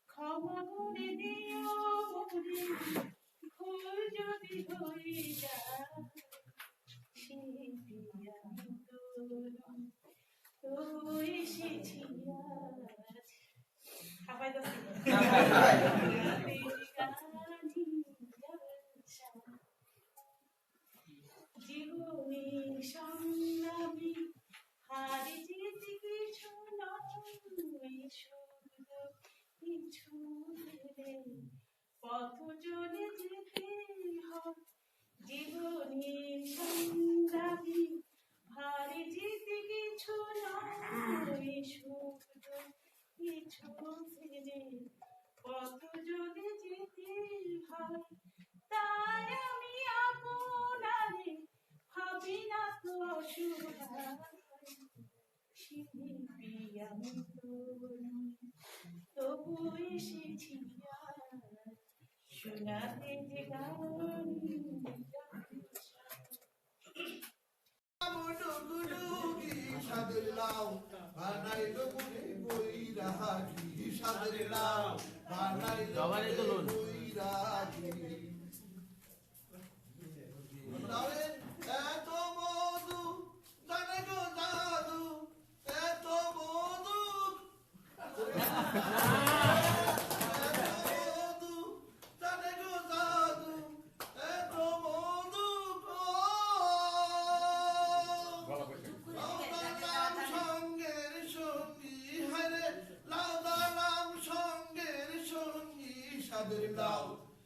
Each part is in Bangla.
ক্ষমা করে দিও মোরে ভুল যদি হয়ে যায় তবু এসেছি জীবনে সংগ্রামী হারি যেতে কিছু নয় শুধু কিছু পথ চলে যেতে হয় জীবনে সংগ্রামী হারি যেতে কিছু নয় শুধু কিছু পথ চলে যেতে হয় তাই আমি আপনারে ভাবি না তো শিল্পী আমি তবু এসেছি শোনাতে যে গান সাদের লাউ বানাইলো মনে বৈরাগী সাদের লাউ বানাইলো বৈরাগী এত মধু জানে গো জাদু এত মধু জানে গো জাদু এত মধু সঙ্গের সঙ্গী হারে লাউ দালাম সঙ্গের সঙ্গী সাদের লাউ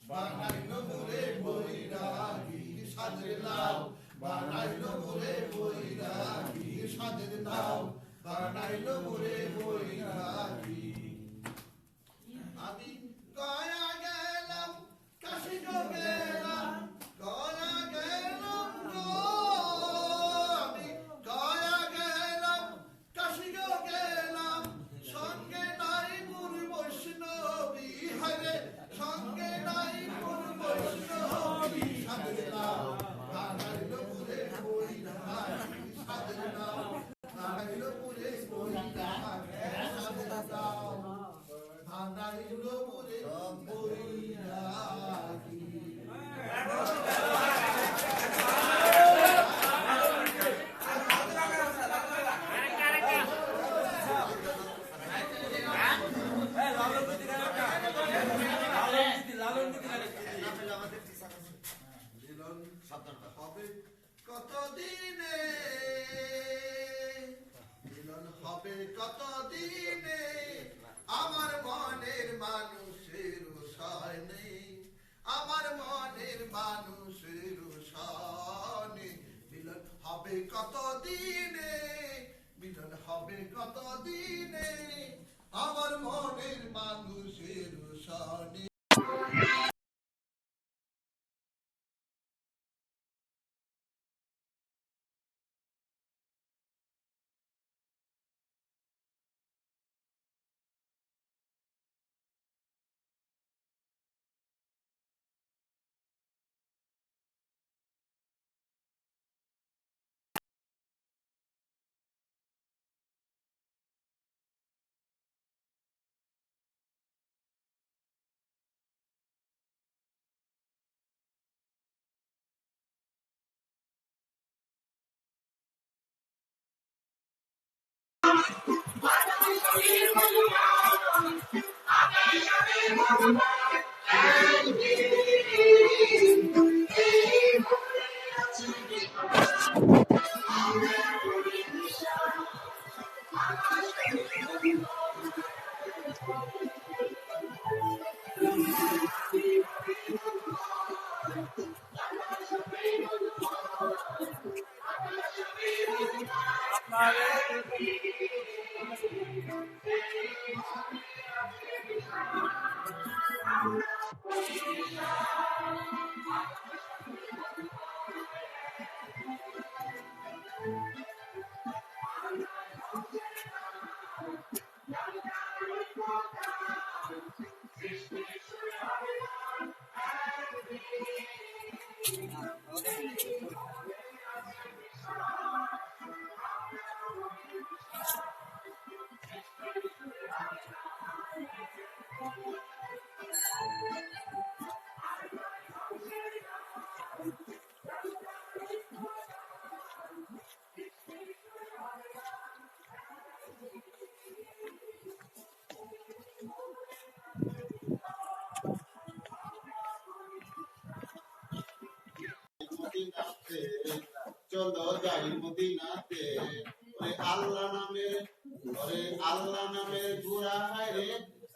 বানাইলো মোরে বৈরাগী সাদের লাউ বানাইলো মোরে বৈরাগী সাদের লাউ বানাইলো মোরে বৈরাগী আমি গয়া গেলাম কাশি গেলাম গয়া গেলাম আমি গয়া গেলাম কাশি গেলাম সঙ্গে নাই মোর বৈষ্ণবী হরে সঙ্গে নাই মোর বৈষ্ণবী সাদের লাউ বানাইলো মোরে বৈরাগী সাদের লাউ বানাইলো মোরে বৈরাগী সাদের লাউ বানাইলো মোরে বৈরাগী হবে কতদিনে মিলন হবে কতদিনে আমার মনের মানুষের সনে আমার মনের মানুষের সনে মিলন হবে কতদিনে মিলন হবে কতদিনে আমার মনের মানুষের সনে মদিনাতে চলো যাই মদিনাতে ওরে আল্লাহ নামের গুড়া হায় রে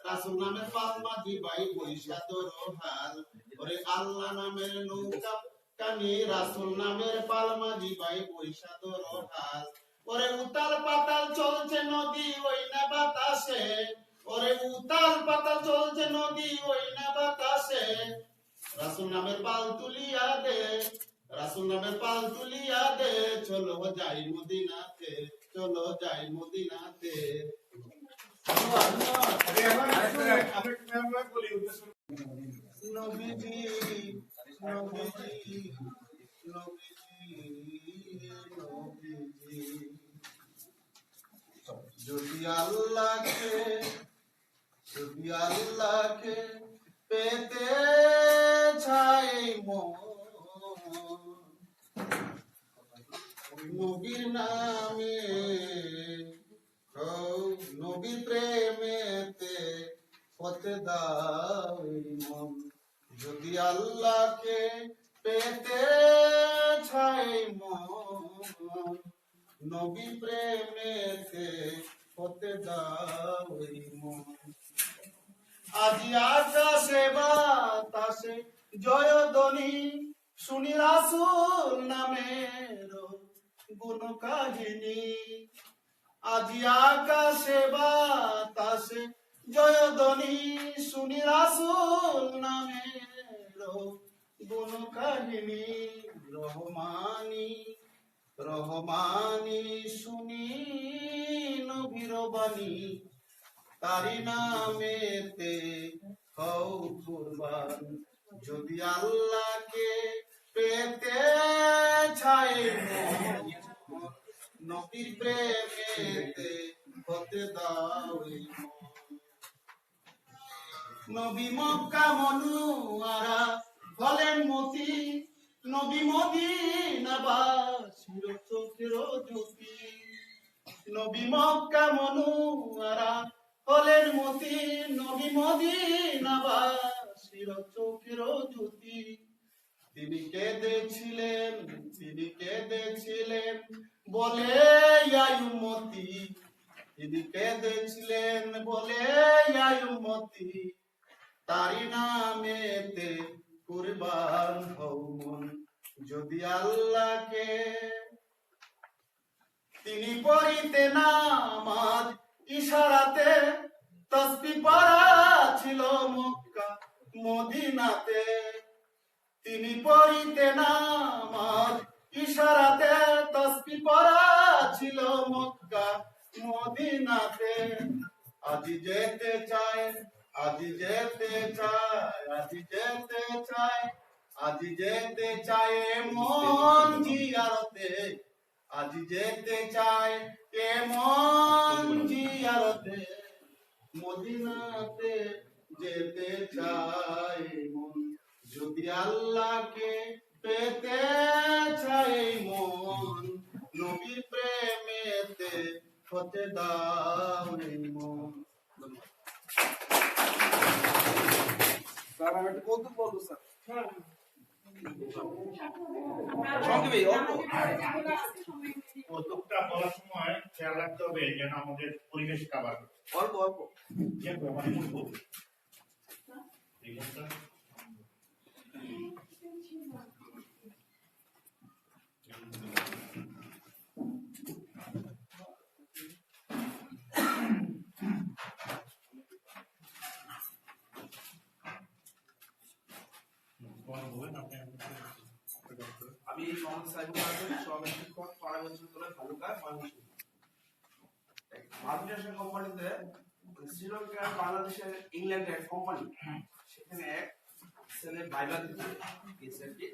রাসূল নামের পালমাজি ভাই পয়সা দরহাল ওরে আল্লাহ নামের নৌকা কানি রাসূল নামের পালমাজি ভাই পয়সা দরহাল ওরে উতাল পাতাল চলছে নদী ওই না বাতাসে ওরে উতাল পাতাল চলছে নদী ওই না বাতাসে রাসূল নামের পাল তুলিয়া দে রাসূল নামের পাল তুলিয়া দে চলো যাই মদিনাতে চলো যাই মদিনাতে নবীজি নবীজি নবীজি নবীজি যদি আল্লাহকে পেতে চাই নবীর নামে নবী প্রেমেতে হতে দাও মন যদি আল্লাহকে পেতে চাই মন নবী প্রেমেতে হতে দাও মন আজি আকাশে বাতাসে জয়ধ্বনি শুনি রাসূল নামের গুণ কাহিনী আজি আকাশে বাতাসে জয়ধ্বনি শুনি রাসূল নামের গুণ কাহিনী রহমানি শুনি নবীর বাণী তারি নামেতে হও কুরবান যদি আল্লাহকে পেতে চাই নবীর প্রেমেতে হতে দাও নবী মক্কা মনুয়ারা হলেন মতি নবী মদিনাবাসীর চোখের জ্যোতি নবী মক্কা মনুয়ারা হলেন মতি নবী মদিনাবাসীর চোখের জ্যোতি তিনি কেঁদেছিলেন বলে আয়ুমতি তিনি কেঁদেছিলেন বলে আয়ুমতি তারি নামেতে কুরবান হও মন যদি আল্লাহকে তিনি পড়িতে নামাজ ইশারাতে তাসবিহ পড়া ছিল মক্কা মদিনাতে তিনি পড়িতে নামাজ ইশারাতে তাসবিহ পড়া ছিল মক্কা মদিনাতে আজি যেতে চায় মন জিয়ারতে আজি যেতে চায় মন জিয়ারতে মদিনাতে যেতে চায় মন যদি আল্লাহকে পেতে চায় মন নবীর প্রেমেতে হতে দাও মন স্যার আমি একটা কৌতুক বলবো স্যার কৌতুকটা বলার সময় খেয়াল রাখতে হবে যেন আমাদের পরিবেশ কাবার অল্প অল্প আমি মোহাম্মদ সাইফুল হাসান সহকারী শিক্ষক পাড়াগঞ্জ বিদ্যালয় ভালুকা ময়মনসিংহ মাল্টিনেশনাল কোম্পানিতে শ্রীলঙ্কা বাংলাদেশের ইংল্যান্ডের কোম্পানি সেখানে এক ছেলে ভাইবা দিতে গেছে আর কি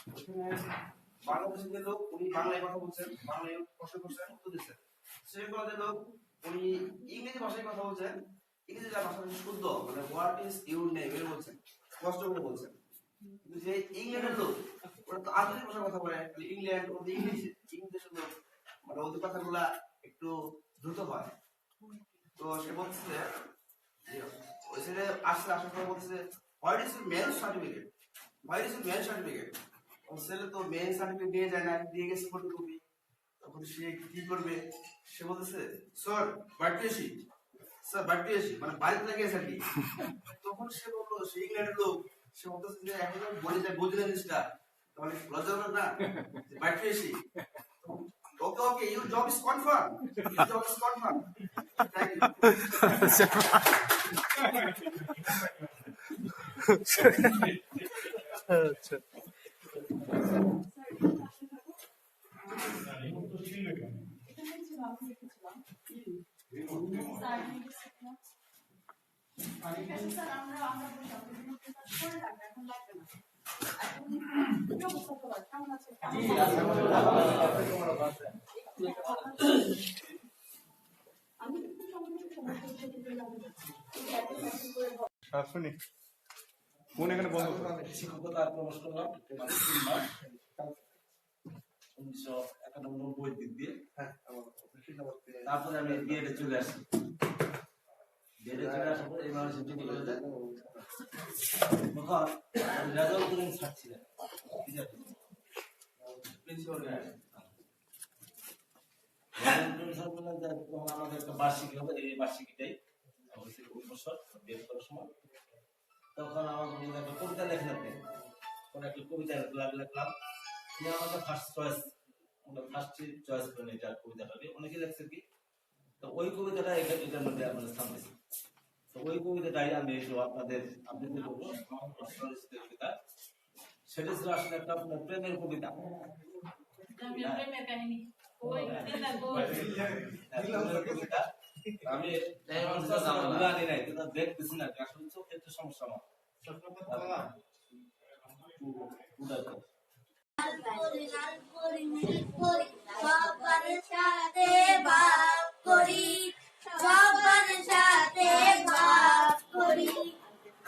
ওখানে বাংলাদেশের লোক উনি বাংলায় কথা বলছেন বাংলায় প্রশ্ন করছেন উত্তর দিচ্ছেন শ্রীলঙ্কার লোক উনি ইংরেজি ভাষায় কথা বলছেন ইংরেজি ভাষা শুদ্ধ মানে হোয়াট ইজ ইউর নেম এর বলছেন কষ্ট করে বলছেন যে ইংল্যান্ডের লোক ওরা তো আধুনিক ভাষায় কথা বলে ইংল্যান্ড ওদের ইংলিশের লোক মানে ওদের কথাগুলা একটু দ্রুত হয় তো সে বলছে ওই ছেলে আসার পর বলছে what is your marriage certificate ওর ছেলে তো মেয়ে সার্টিফিকেট নিয়ে যায় না, দিয়ে গেছে ফটোকপি। তখন সে কি করবে, সে বলতেছে স্যার বাড়িতে এসি, স্যার বাড়িতে এসি, মানে বাড়িতে থেকে এসে আর কি। তখন সে বললো, সে ইংল্যান্ডের লোক, সে বলতেছে যে এখন বলে যায় বুঝলেন জিনিসটা, তাহলে লজ্জা হবে না যে বাড়িতে এসি। Okay okay, your job is confirm, your job is confirm, thank you. আচ্ছা এখানে ছিল, আমি লিখেছিলাম। স্যার, লিখেছিলাম না? ঠিক আছে স্যার, আমরা বললাম বিভিন্ন কাজ করে রাখবেন, এখন লাগবে না। এখন কি অবস্থা তোমার? কেমন আছে? আমি কিন্তু শুনি কোন এখানে বন্ধ শিক্ষকতা প্রবেশ করলাম 1991 দিক দিয়ে। তারপরে আমি বিএডে চলে আসি। বিএডে চলে আসার পরে এই মানুষের ডিগ্রি কলেজে তখন রেজাল্ট করে ছাড়ছিলেন, ঠিক আছে, প্রিন্সিপাল আমাদের একটা বার্ষিকী হবে, এই বার্ষিকীটাই ওই বছর বিএড করার সময়। তখন আমাকে একটা কবিতা লেখেন, আপনি কোন একটা কবিতা লিখলাম, আমাকে ফার্স্ট চয়েস, ফার্স্ট চয়েস করেন এটা কবিতাটাকে, অনেকে লেখছে কি। তো ওই কবিতাটা এটার মধ্যে আপনার স্থান দিয়েছি। তো ওই কবিতাটাই আমি আপনাদের বলবো, কবিতা সেটা ছিল আসলে একটা আপনার প্রেমের কবিতা। প্রেমের কাহিনী কবিতা আমি জানি নাই, কিন্তু দেখতেছি না, আসলে চোখে একটু সমস্যা আমার। সবার সাথে ভাব করি, সবার সাথে ভাব করি,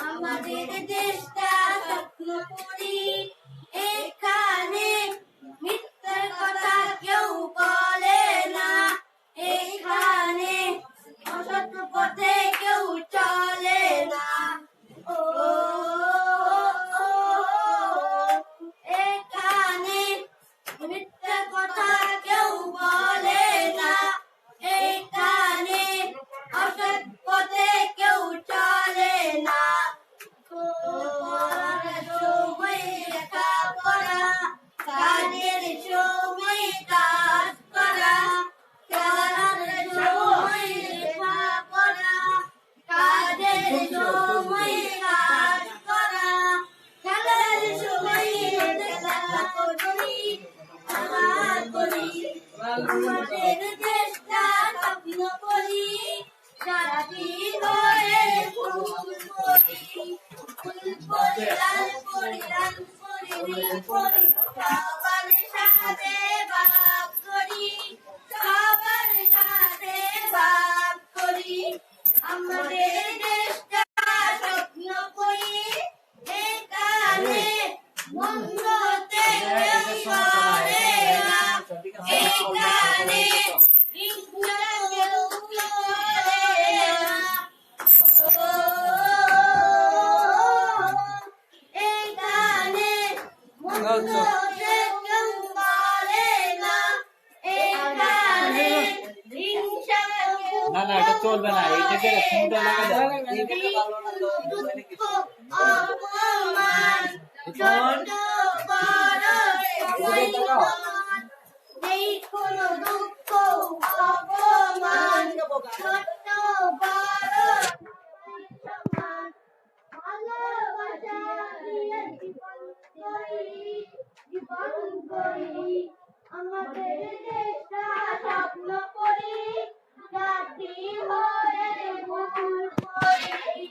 আমাদের দেশটা স্বপ্ন করি, এখানে মিথ্যার কথা কেউ বলে না, এখানে অসৎ পথে কেউ চলে না। ও এখানে মিথ্যা কথা কেউ বলে না, এখানে অসৎ পথে কেউ চলে না। সময় লেখাপড়া, কাজের সময় কাজ করা, খেলার সময় লেখাপড়া, কাজের সময় কাজ করা, খেলার সময় খেলা করি, খেলা করি, আমাদের দেশটা স্বপ্ন করি, সাথী হয়ে ফুল করি, ফুল করি, লাল করি, লাল করি, নীল করি, সবার সাথে ভাব করি, সবার সাথে ভাব করি, আমাদের দেশটা স্বপ্ন করি, এখানে মন্দতে কেউ করে না, এখানে হিংসা কেউ করে না। এখানে মন্দতে কেউ করে না, এখানে হিংসা কেউ না না এটা চলবে না, এইটাকে ফোনটা লাগা দাও। অপমান ছোট বড় সবাই সমান, নেই কোনো দুঃখ অপমান, ছোট বড় সবাই সমান, ভালোবাসা দিয়ে জীবন করি, জীবন করি, আমাদের দেশটা স্বপ্ন করি, জাতি হয়ে ভুল করি,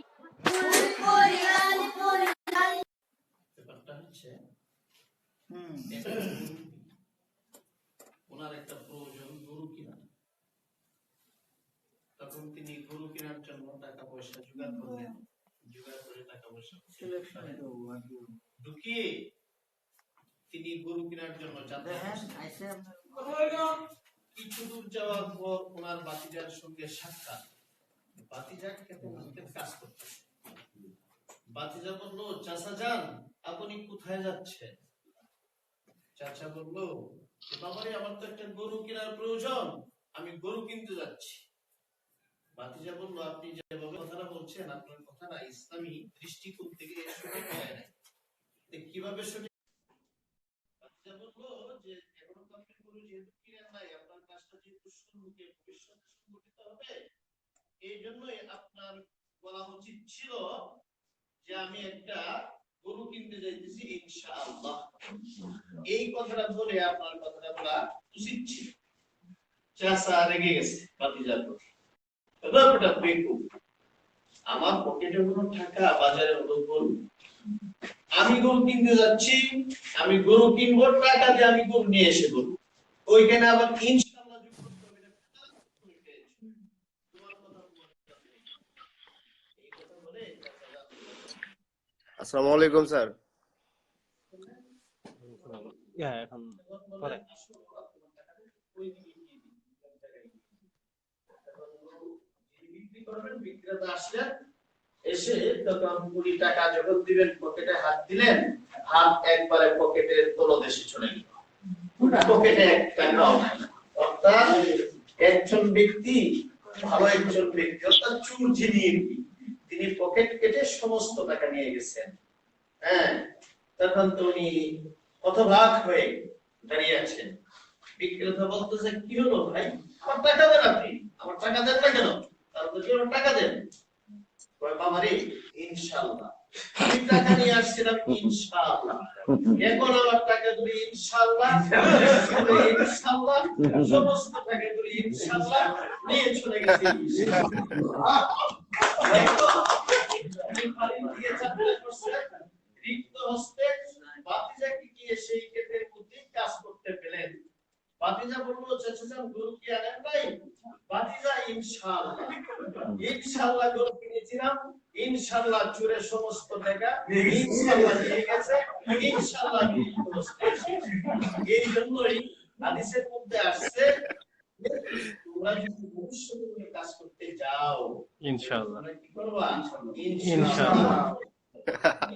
ভুল করি, লাল করি, লাল। ব্যাপারটা হচ্ছে ওনার একটা প্রয়োজন গরু কিনা। তখন তিনি গরু কেনার জন্য টাকা পয়সা জোগাড় করলেন, জোগাড় করে টাকা পয়সা ঢুকিয়ে তিনি গরু কেনার জন্য কিছু দূর যাওয়ার পর ওনার বাতিজার সঙ্গে সাক্ষাৎ। বাতিজা খেতে কাজ করতে, বাতিজা বললো চাচা যান আপনি কোথায় যাচ্ছেন? চাচা বললো বাবারে আমার তো একটা গরু কেনার প্রয়োজন, আমি গরু কিনতে যাচ্ছি। ভাতিজা বললো আপনি যেভাবে কথাটা বলছেন আপনার কথাটা ইসলামী দৃষ্টিকোণ থেকে সঠিক হয় না, কিভাবে সঠিক? ভাতিজা বললো যে এখনো তো আপনি গরু যেহেতু কিনেন নাই, আপনার কাজটা যেহেতু সম্মুখে ভবিষ্যতে সংগঠিত হবে, এই জন্যই আপনার বলা উচিত ছিল যে আমি একটা গরু কিনতে যাইতেছি ইনশাআল্লাহ। এই কথাটা বলে আপনার কথাটা বলা উচিত ছিল। চাচা রেগে গেছে ভাতিজার উপর। ব্যাপারটা বেকুব, আমার পকেটে কোনো টাকা, বাজারে হলো গরু, আমি গরু কিনতে যাচ্ছি, আমি গরু কিনবো, টাকা দিয়ে আমি গরু নিয়ে এসে গরু, ওইখানে আবার ইনশাআল্লাহ যোগ করতে হবে। আসসালামু আলাইকুম স্যার। এখন পরে বিক্রেতা আসলেন, এসে তখন 20 টাকা যখন দিবেন, পকেটে হাত দিলেন, হাত একবারে পকেটের তলদেশে চলে গেল, পকেটে 1 টাকাও নাই। অর্থাৎ একজন ব্যক্তি, ভালো একজন ব্যক্তি, অর্থাৎ চুর যিনি, তিনি পকেট কেটে সমস্ত টাকা নিয়ে গেছেন। হ্যাঁ, তখন তো উনি হতবাক হয়ে দাঁড়িয়ে আছেন। বিক্রেতা বলতেছে কি হলো ভাই, আমার টাকা দেন, আপনি আমার টাকা দেন না কেন? তারপর কি টাকা দেন? কয় বাবারে ইনশাআল্লাহ আমি টাকা নিয়ে আসছিলাম ইনশাআল্লাহ, এখন আমার টাকা ধরে ইনশাআল্লাহ, ইনশাআল্লাহ সমস্ত টাকা ধরে ইনশাআল্লাহ নিয়ে চলে গেছি। রিক্ত হস্তে ভাতিজাকে গিয়ে সেই ক্ষেতের মধ্যে কাজ করতে পেলেন। ভাতিজা বলল চাচা গরু কি আনেন নাই? ভাতিজা ইনশাআল্লাহ, ইনশাআল্লাহ গরু কিনেছিলাম, ইনশাআল্লাহ চুরে সমস্ত টাকা ইনশাআল্লাহ নিয়ে গেছে, ইনশাআল্লাহ। এই জন্যই হাদিসের মধ্যে আসছে তোমরা যদি ভবিষ্যতে কোনো কাজ করতে যাও ইনশাআল্লাহ কি করবা? ইনশাআল্লাহ,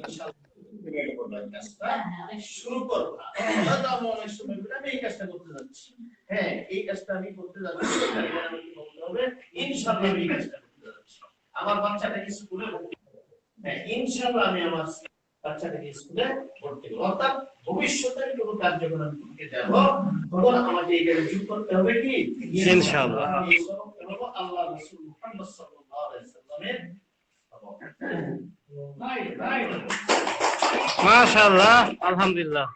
ইনশাআল্লাহ শুরু করবা। হয়তো আমরা অনেক সময় আমি এই কাজটা করতে যাচ্ছি, হ্যাঁ এই কাজটা আমি করতে যাচ্ছি, বলতে হবে ইনশাআল্লাহ আমি এই কাজটা করতে যাচ্ছি। আমার বাচ্চাটাকে স্কুলে ভর্তি করব, হ্যাঁ ইনশাআল্লাহ আমি আমার বাচ্চাটাকে স্কুলে ভর্তি করব। অর্থাৎ ভবিষ্যতে কোনো কাজ যখন আমি করতে যাব, তখন আমাকে এই কাজে যোগ করতে হবে কি ইনশাআল্লাহ। আল্লাহ রাসূল মুহাম্মদ সাল্লাল্লাহু আলাইহি সাল্লামের মাশাআল্লাহ, আলহামদুলিল্লাহ।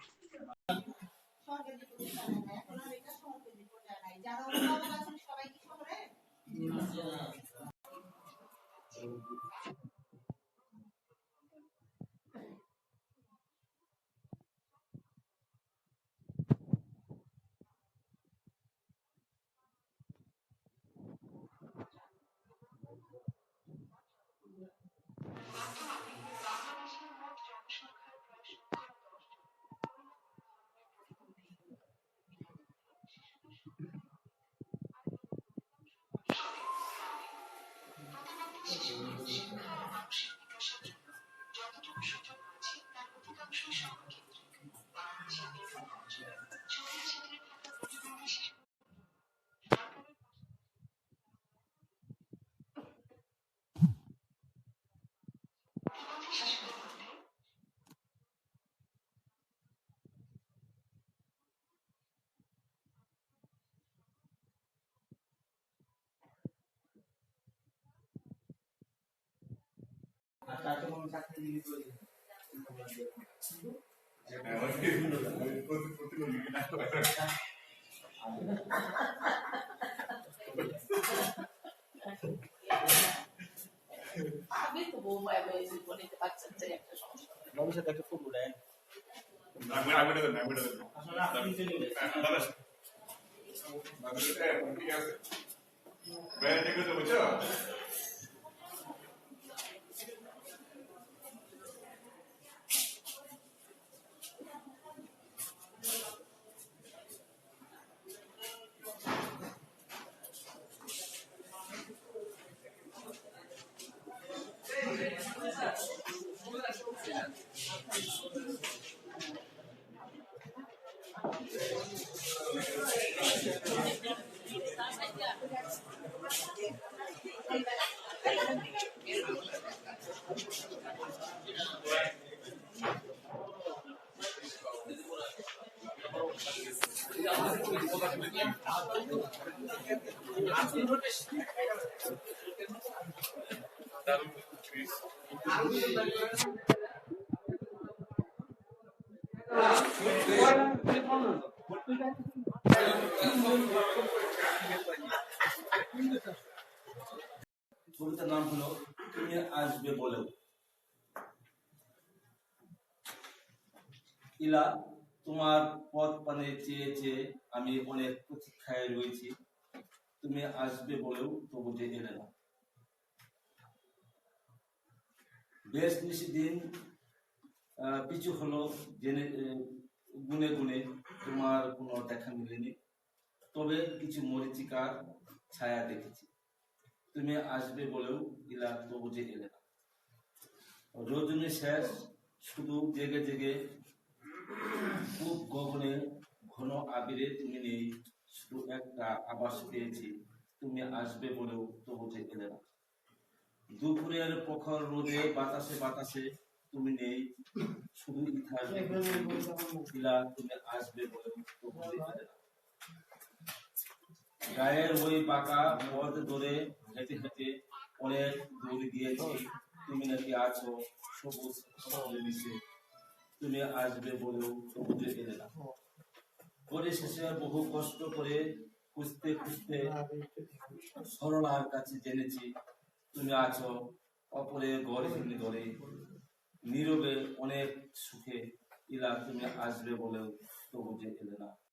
আমি তো বউ পাই বলেছি বলে বাচ্চার থেকে একটা সমস্যা ভবিষ্যতে একটা ফুল উড়ায় কবিতার নাম হলো তুমি আসবে বলেও। ইলা, তোমার পথ পানে চেয়ে চেয়ে আমি অনেক প্রতীক্ষায় রয়েছি, তুমি আসবে বলেও তবু যে এলে না। বেশ নিশিদিন পিছু হলো জেনে গুনে গুনে তোমার কোনো দেখা মিলেনি, তবে কিছু মরিচিকার ছায়া দেখেছি, তুমি আসবে বলেও ইলা তবু যে এলে না। রজনী শেষ, শুধু জেগে জেগে খুব গগনে ঘন আবিরে তুমি নেই, শুধু একটা আভাস পেয়েছি, তুমি আসবে বলেও তবু যে এলে না। দুপুরের প্রখর রোদে বাতাসে বাতাসে তুমি নেই, শুধু ইতিহাস ইলা তুমি আসবে বলেও তবু যে এলে না। গায়ের ওই বাঁকা পথ ধরে হেঁটে হেঁটে অনেক দূর দিয়েছি, তুমি নাকি আছো সবুজ ফসলে মিশে, তুমি আসবে বলেও তবু যে এলে না। পরিশেষে বহু কষ্ট করে খুঁজতে খুঁজতে সরলার কাছে জেনেছি, তুমি আছো অপরের গর্হিণী ঘরে, নীরবে অনেক সুখে, ইলা তুমি আসবে বলেও তবু যে এলে না।